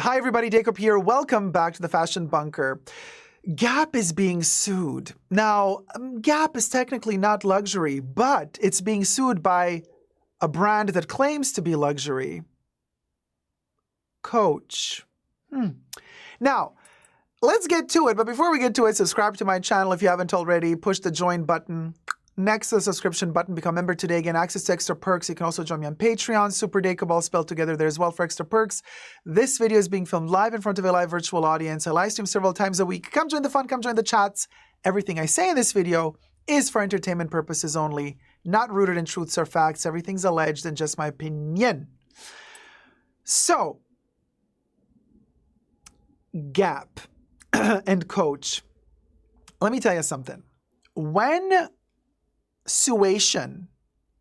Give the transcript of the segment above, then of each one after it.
Hi everybody, Dacob here. Welcome back to the Fashion Bunker. Gap is being sued. Now, Gap is technically not luxury, but it's being sued by a brand that claims to be luxury. Coach. Now, let's get to it. But before we get to it, subscribe to my channel if you haven't already. Push the join button. Next to the subscription button, become a member today. Again, access to extra perks. You can also join me on Patreon. superdacob, all spelled together there as well for extra perks. This video is being filmed live in front of a live virtual audience. I live stream several times a week. Come join the fun. Come join the chats. Everything I say in this video is for entertainment purposes only, not rooted in truths or facts. Everything's alleged and just my opinion. So, Gap and Coach. Let me tell you something. When suation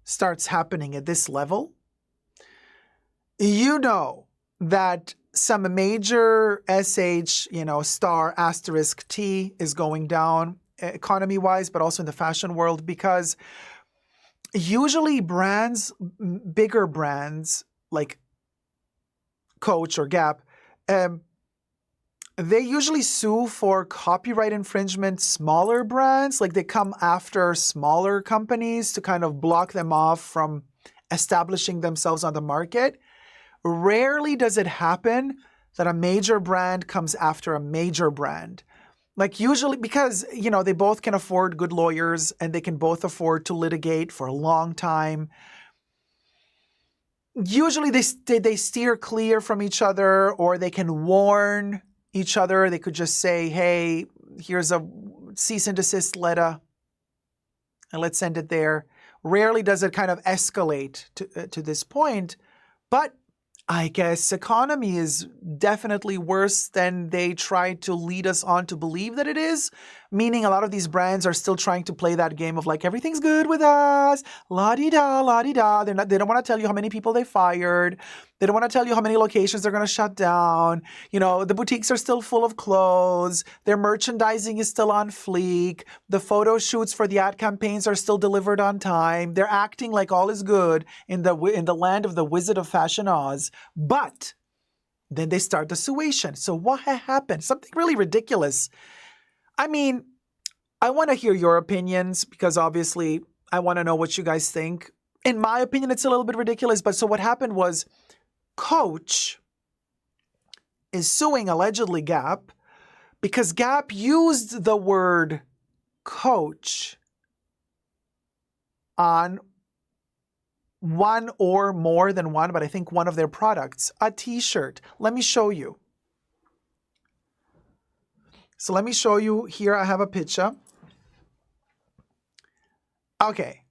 starts happening at this level, you know that some major SH, star asterisk T is going down economy-wise, but also in the fashion world, because usually brands, bigger brands like Coach or Gap, they usually sue for copyright infringement smaller brands, like they come after smaller companies to kind of block them off from establishing themselves on the market. Rarely does it happen that a major brand comes after a major brand. Like usually because, they both can afford good lawyers and they can both afford to litigate for a long time. Usually they steer clear from each other, or they can warn each other. They could just say, hey, here's a cease and desist letter, and let's send it there. Rarely does it kind of escalate to this point, but I guess economy is definitely worse than they try to lead us on to believe that it is, meaning a lot of these brands are still trying to play that game of like, everything's good with us, la-di-da, la-di-da. They don't want to tell you how many people they fired. They don't want to tell you how many locations they're going to shut down. The boutiques are still full of clothes. Their merchandising is still on fleek. The photo shoots for the ad campaigns are still delivered on time. They're acting like all is good in the land of the Wizard of Fashion Oz. But then they start the suation. So what happened? Something really ridiculous. I mean, I want to hear your opinions because obviously I want to know what you guys think. In my opinion, it's a little bit ridiculous. But so what happened was Coach is suing allegedly Gap because Gap used the word coach on one or more than one, but I think one of their products, a t-shirt. Let me show you. So let me show you here. I have a picture. Okay.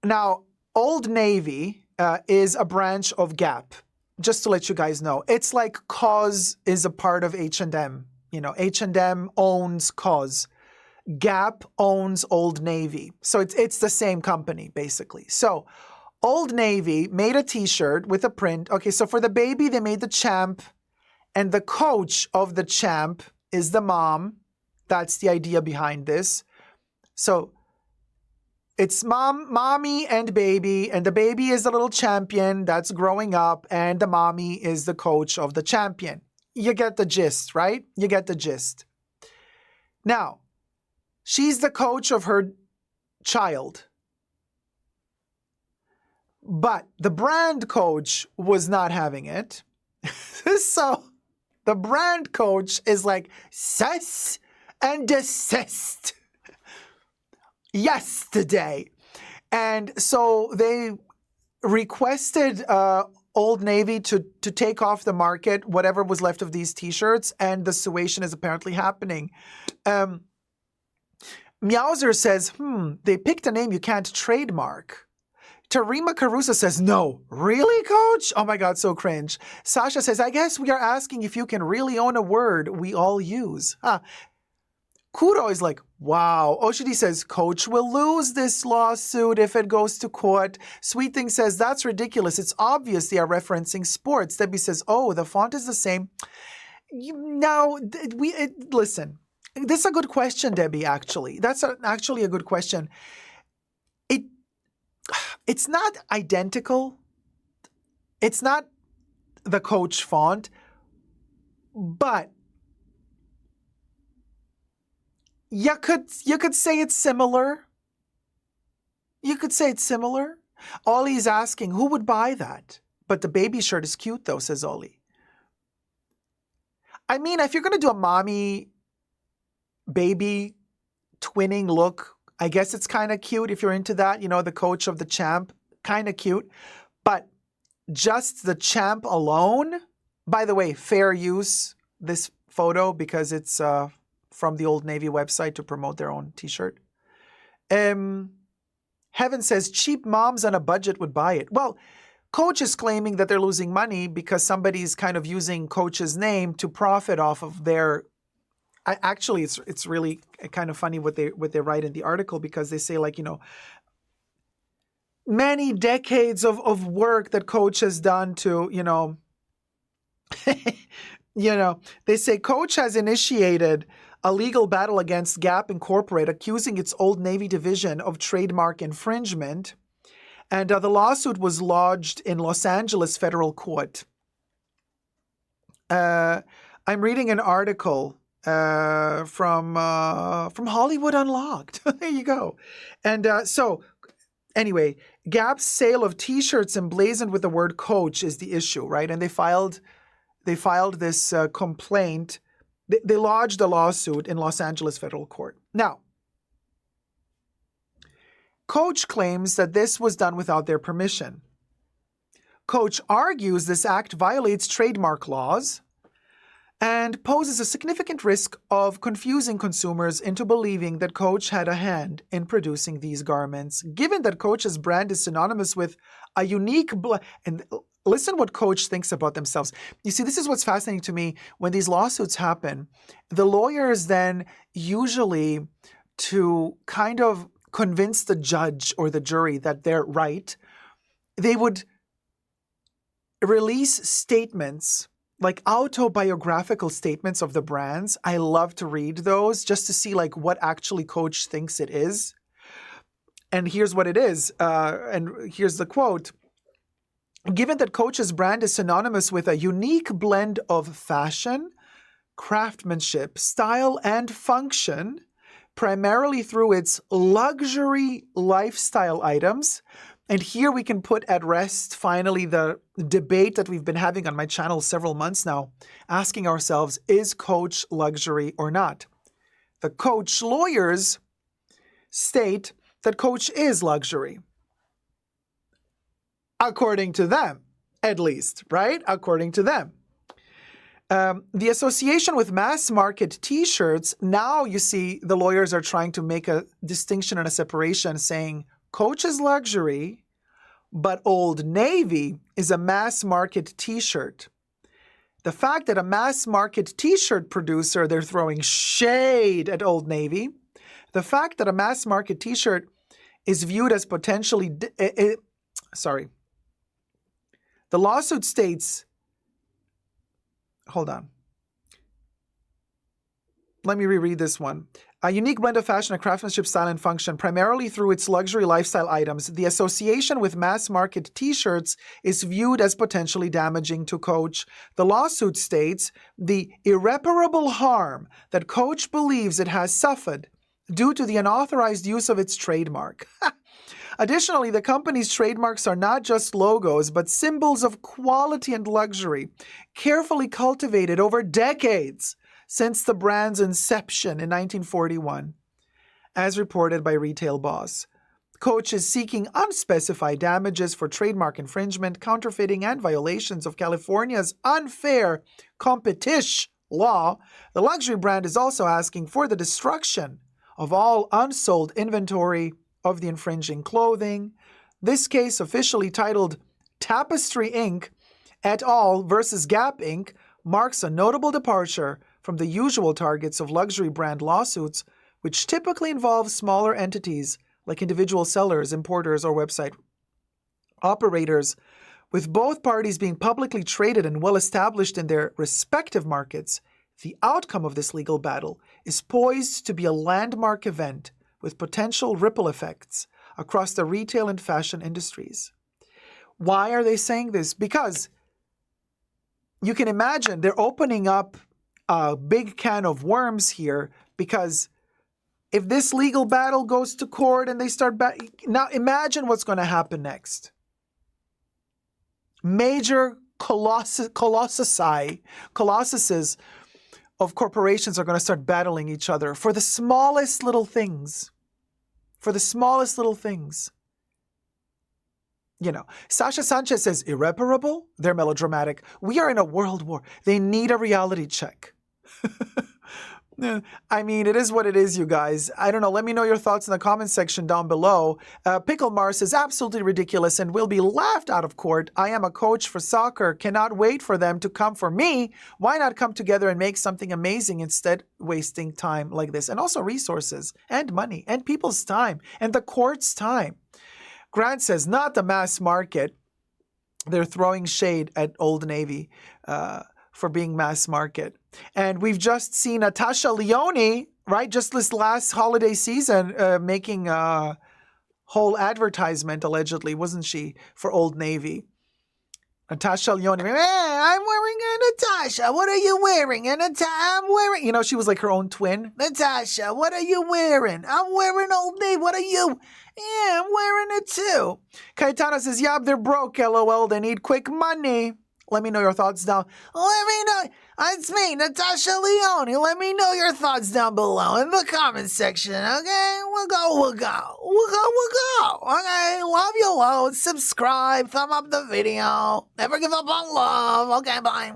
Now, Old Navy is a branch of Gap. Just to let you guys know, it's like COS is a part of H&M. H&M owns COS. Gap owns Old Navy. So it's the same company, basically. So Old Navy made a t-shirt with a print. Okay, so for the baby, they made the champ, and the coach of the champ is the mom. That's the idea behind this. So it's mommy and the baby is the little champion that's growing up, and the mommy is the coach of the champion. You get the gist, right? You get the gist. Now, she's the coach of her child. But the brand coach was not having it. So the brand coach is like, cess and desist. Yesterday. And so they requested Old Navy to take off the market whatever was left of these t-shirts, and the suation is apparently happening. Meowser says, they picked a name you can't trademark. Tarima Caruso says, no. Really, Coach? Oh my God, so cringe. Sasha says, I guess we are asking if you can really own a word we all use. Kuro is like, wow. Oshidi says, Coach will lose this lawsuit if it goes to court. Sweet Thing says, that's ridiculous. It's obvious they are referencing sports. Debbie says, oh, the font is the same. Listen, this is a good question, Debbie, actually. That's actually a good question. It's not identical. It's not the Coach font, but you could say it's similar. You could say it's similar. Ollie's asking, who would buy that? But the baby shirt is cute though, says Ollie. I mean, if you're going to do a mommy baby twinning look, I guess it's kind of cute if you're into that. You know, the Coach of the Champ, kind of cute. But just the Champ alone, by the way, fair use, this photo, because it's from the Old Navy website to promote their own t-shirt. Heaven says cheap moms on a budget would buy it. Well, Coach is claiming that they're losing money because somebody's kind of using Coach's name to profit off of their. Actually, it's really kind of funny what they write in the article, because they say, like, you know, many decades of work that Coach has done to, you know, they say Coach has initiated a legal battle against Gap Incorporated, accusing its Old Navy division of trademark infringement. And the lawsuit was lodged in Los Angeles federal court. I'm reading an article from Hollywood Unlocked. There you go. And so anyway, Gap's sale of T-shirts emblazoned with the word Coach is the issue, right? And they filed this complaint. They lodged a lawsuit in Los Angeles federal court. Now, Coach claims that this was done without their permission. Coach argues this act violates trademark laws and poses a significant risk of confusing consumers into believing that Coach had a hand in producing these garments, given that Coach's brand is synonymous with a unique and listen what Coach thinks about themselves. You see, this is what's fascinating to me. When these lawsuits happen, the lawyers then usually, to kind of convince the judge or the jury that they're right, they would release statements, like autobiographical statements of the brands. I love to read those just to see like what actually Coach thinks it is. And here's what it is. And here's the quote. Given that Coach's brand is synonymous with a unique blend of fashion, craftsmanship, style, and function, primarily through its luxury lifestyle items. And here we can put at rest, finally, the debate that we've been having on my channel several months now, asking ourselves, is Coach luxury or not? The Coach lawyers state that Coach is luxury. According to them, at least, right? According to them. The association with mass market T-shirts, now you see the lawyers are trying to make a distinction and a separation, saying Coach is luxury, but Old Navy is a mass market T-shirt. The fact that a mass market T-shirt producer, they're throwing shade at Old Navy. The fact that a mass market T-shirt is viewed as potentially... The lawsuit states... Hold on. Let me reread this one. A unique blend of fashion and craftsmanship, style, and function, primarily through its luxury lifestyle items. The association with mass market T-shirts is viewed as potentially damaging to Coach. The lawsuit states the irreparable harm that Coach believes it has suffered due to the unauthorized use of its trademark. Additionally, the company's trademarks are not just logos, but symbols of quality and luxury, carefully cultivated over decades since the brand's inception in 1941, as reported by Retail Boss. Coach is seeking unspecified damages for trademark infringement, counterfeiting, and violations of California's unfair competition law. The luxury brand is also asking for the destruction of all unsold inventory of the infringing clothing. This case, officially titled Tapestry Inc. et al. Versus Gap Inc., marks a notable departure from the usual targets of luxury brand lawsuits, which typically involve smaller entities like individual sellers, importers, or website operators. With both parties being publicly traded and well established in their respective markets, the outcome of this legal battle is poised to be a landmark event with potential ripple effects across the retail and fashion industries. Why are they saying this? Because you can imagine they're opening up a big can of worms here, because if this legal battle goes to court and they start now imagine what's going to happen next. Major colossuses of corporations are going to start battling each other for the smallest little things. For the smallest little things. You know, Sasha Sanchez says, irreparable? They're melodramatic. We are in a world war. They need a reality check. I mean, it is what it is, you guys. I don't know. Let me know your thoughts in the comment section down below. Pickle Mars is absolutely ridiculous and will be laughed out of court. I am a coach for soccer. Cannot wait for them to come for me. Why not come together and make something amazing instead wasting time like this? And also resources and money and people's time and the court's time. Grant says, not the mass market. They're throwing shade at Old Navy for being mass market. And we've just seen Natasha Lyonne, right, just this last holiday season, making a whole advertisement, allegedly, wasn't she, for Old Navy. Natasha Lyonne, I'm wearing a Natasha. What are you wearing? I'm wearing, you know, she was like her own twin. Natasha, what are you wearing? I'm wearing Old Navy. What are you? Yeah, I'm wearing it too. Cayetana says, yeah, they're broke, LOL. They need quick money. Let me know your thoughts down. Let me know. It's me, Natasha Lyonne. Let me know your thoughts down below in the comment section, okay? We'll go. Okay, love you loads. Subscribe, thumb up the video. Never give up on love. Okay, bye.